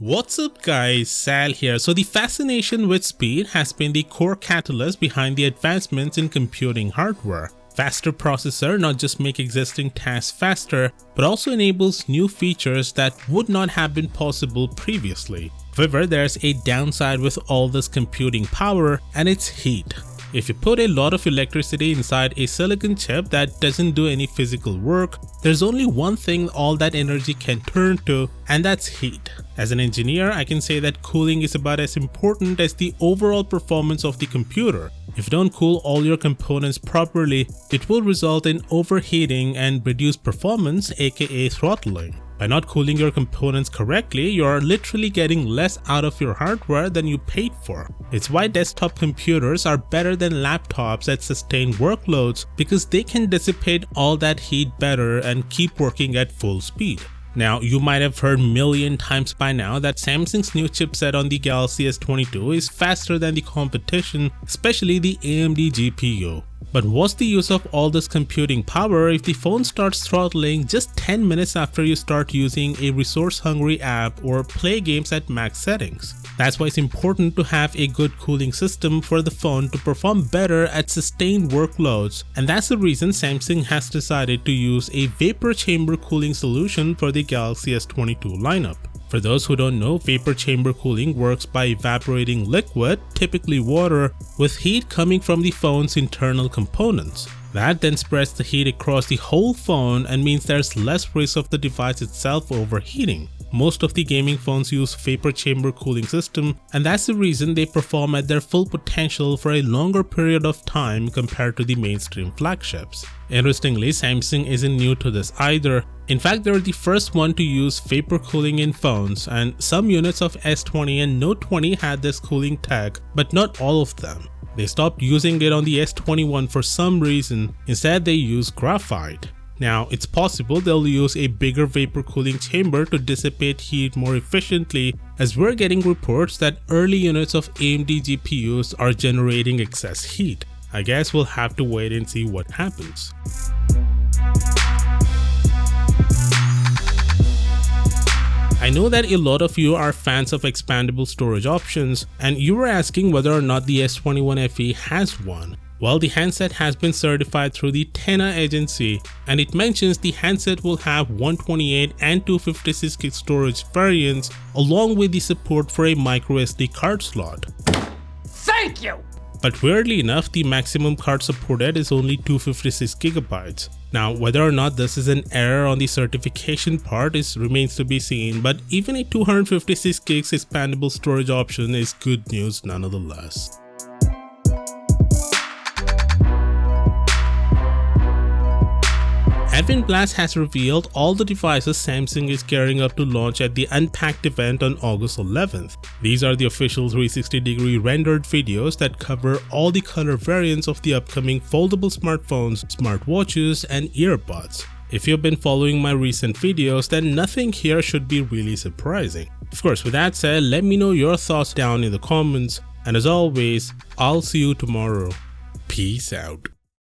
What's up guys, Sal here. So the fascination with speed has been the core catalyst behind the advancements in computing hardware. Faster processor not just make existing tasks faster, but also enables new features that would not have been possible previously. However, there's a downside with all this computing power, and it's heat. If you put a lot of electricity inside a silicon chip that doesn't do any physical work, there's only one thing all that energy can turn to, and that's heat. As an engineer, I can say that cooling is about as important as the overall performance of the computer. If you don't cool all your components properly, it will result in overheating and reduced performance, aka throttling. By not cooling your components correctly, you are literally getting less out of your hardware than you paid for. It's why desktop computers are better than laptops at sustained workloads, because they can dissipate all that heat better and keep working at full speed. Now, you might have heard a million times by now that Samsung's new chipset on the Galaxy S22 is faster than the competition, especially the AMD GPU. But what's the use of all this computing power if the phone starts throttling just 10 minutes after you start using a resource-hungry app or play games at max settings? That's why it's important to have a good cooling system for the phone to perform better at sustained workloads, and that's the reason Samsung has decided to use a vapor chamber cooling solution for the Galaxy S22 lineup. For those who don't know, vapor chamber cooling works by evaporating liquid, typically water, with heat coming from the phone's internal components. That then spreads the heat across the whole phone and means there's less risk of the device itself overheating. Most of the gaming phones use vapor chamber cooling system, and that's the reason they perform at their full potential for a longer period of time compared to the mainstream flagships. Interestingly, Samsung isn't new to this either. In fact, they were the first one to use vapor cooling in phones, and some units of S20 and Note 20 had this cooling tech, but not all of them. They stopped using it on the S21 for some reason. Instead, they use graphite. Now, it's possible they'll use a bigger vapor cooling chamber to dissipate heat more efficiently, as we're getting reports that early units of AMD GPUs are generating excess heat. I guess we'll have to wait and see what happens. I know that a lot of you are fans of expandable storage options, and you were asking whether or not the S21 FE has one. Well, the handset has been certified through the TENA agency, and it mentions the handset will have 128 and 256 gig storage variants, along with the support for a microSD card slot. Thank you! But weirdly enough, the maximum card supported is only 256 gigabytes. Now, whether or not this is an error on the certification part remains to be seen, but even a 256 gigs expandable storage option is good news nonetheless. Advent Blast has revealed all the devices Samsung is gearing up to launch at the Unpacked event on August 11th. These are the official 360-degree rendered videos that cover all the color variants of the upcoming foldable smartphones, smartwatches, and earbuds. If you've been following my recent videos, then nothing here should be really surprising. Of course, with that said, let me know your thoughts down in the comments, and as always, I'll see you tomorrow. Peace out.